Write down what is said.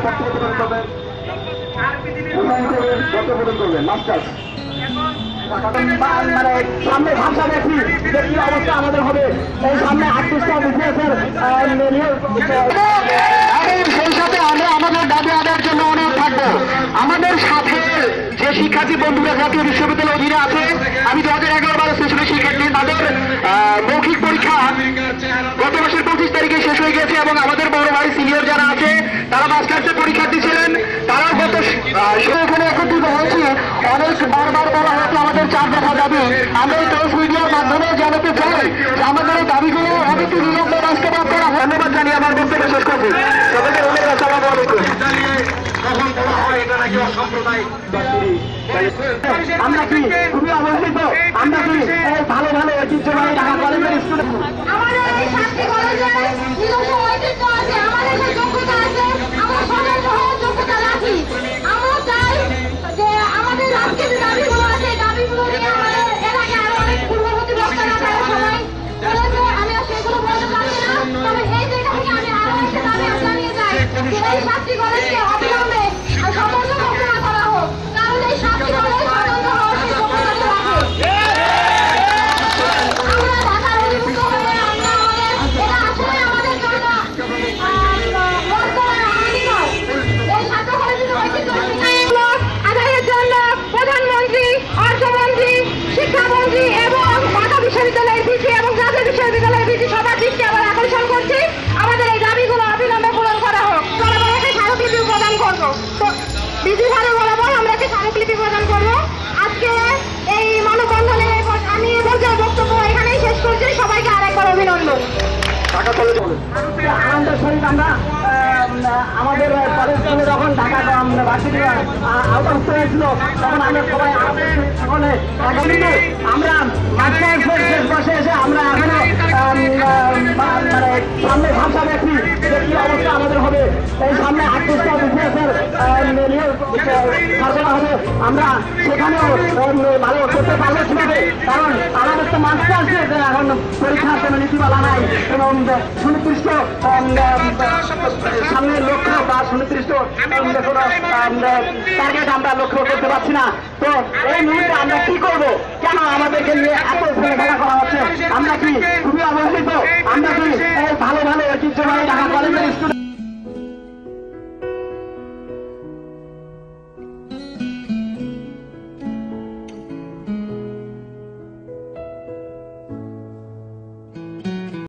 বক্তব্য প্রদান করবেন, বক্তব্য প্রদান করবেন মাস্টার। মানে সামনে ভাষা দেখি যে কি অবস্থা আমাদের হবে, এই সামনে 38টা বিসিএসের সেই সাথে আমরা আমাদের দাবি আদায়ের জন্য অনেক থাকবো। আমাদের সাথে যে শিক্ষার্থী বন্ধুরা জাতীয় বিশ্ববিদ্যালয়ের অধীনে আছে, আমি 2011-12 সেশনের শিক্ষার্থী, তাদের মৌখিক পরীক্ষা গত মাসের 25 তারিখে শেষ হয়ে গেছে এবং আমাদের বড় ভাই সিনিয়র যারা আছে তারা মাস্টার্সের পরীক্ষার্থী ছিলেন, তারাও গত সেখানে একত্রিত হয়েছে। অনেক বারবার বলা হয়েছে আমাদের 4 দফা দাবি। আমরা এই প্রেস মিডিয়ার মাধ্যমে জানাতে চাই যে আমাদের এই দাবিগুলো অনেকটি বিলম্বে বাস্তবায়ন করা। ধন্যবাদ জানিয়ে আমার বক্তব্য শেষ করছি। সবাইকে ধন্যবাদ। আসসালামু আলাইকুম। আমরা কি খুবই অবহেলিত? আমরা কি ভালো ভালো ঐতিহ্যবাহী ঢাকা কলেজের স্টুডেন্ট? আমাদের এই সাতটি কলেজে নিজস্ব ঐতিহ্য আছে, আমাদের সেই যোগ্যতা আছে, আমরা স্বতন্ত্র হওয়ার যোগ্যতা রাখি। আমরা চাই যে আমাদের আজকে যে দাবিগুলো আছে, দাবিগুলো নিয়ে আমাদের এলাকায় আরো অনেক পূর্ববর্তী বক্তা রাখার সময় বলেছে, আমি আর সেগুলো বলতে পারছি না। তবে এই জায়গা থেকে আমি আরো একটা দাবি জানিয়ে যাই যে এই সাতটি কলেজকে অবিলম্বে সমস্ত ঘোষণা করা হোক, কারণ এই সাতটি কলেজ স্বতন্ত্র হওয়ার সেই যোগ্যতা রাখে। আমরা ঢাকার অভিভূত হয়ে আমরা এটা আসলে আমাদের জন্য বর্তমান অধিকার। এই ছাত্র কলেজের ঐতিহ্য আদায়ের জন্য প্রধানমন্ত্রী, অর্থমন্ত্রী, শিক্ষামন্ত্রী এবং ঢাকা বিশ্ববিদ্যালয়ের ভিসি এবং জাতীয় বিশ্ববিদ্যালয়ের ভিসি সবার দৃষ্টি আবার আকর্ষণ করছি। আমাদের এই দাবিগুলো অবিলম্বে পূরণ করা হোক। আমরা একটা স্মারকলিপি প্রদান করবো, তো ভিসি স্যারের বরাবর আমরা একটা স্মারকলিপি প্রদান করবো। আজকে এই মানববন্ধনে আমি এই পর্যায়ে বক্তব্য এখানেই শেষ করছি। সবাইকে আরেকবার অভিনন্দন। আনন্দের সহিত আমরা আমাদের কলেজ থেকে যখন ঢাকা ভার্সিটি আউট অফ হয়েছিল তখন আমরা সবাই সকলে আমরা মাস্টার্সের শেষ বসে এসে আমরা এখনো মানে সামনে ভাষা দেখি যে কি অবস্থা আমাদের হবে, এই সামনে 38টা বিসিএসের সার্ভে হবে। আমরা সেখানেও ভালো করতে পারবো কিভাবে, কারণ আমাদের তো মাস্টার্সে এখন পরীক্ষার কোনো নীতিমালা নাই এবং সুনির্দিষ্ট সামনের লক্ষ্য বা সুনির্দিষ্ট টার্গেট আমরা লক্ষ্য করতে পারছি না। তো এই মুহূর্তে আমরা কি করবো? কেন আমাদেরকে নিয়ে এত ছেলেখেলা করা হচ্ছে? আমরা কি খুবই অবহেলিত? আমরা কি ভালো ভালো ঐতিহ্যবাহী ঢাকা কলেজের স্টুডেন্ট?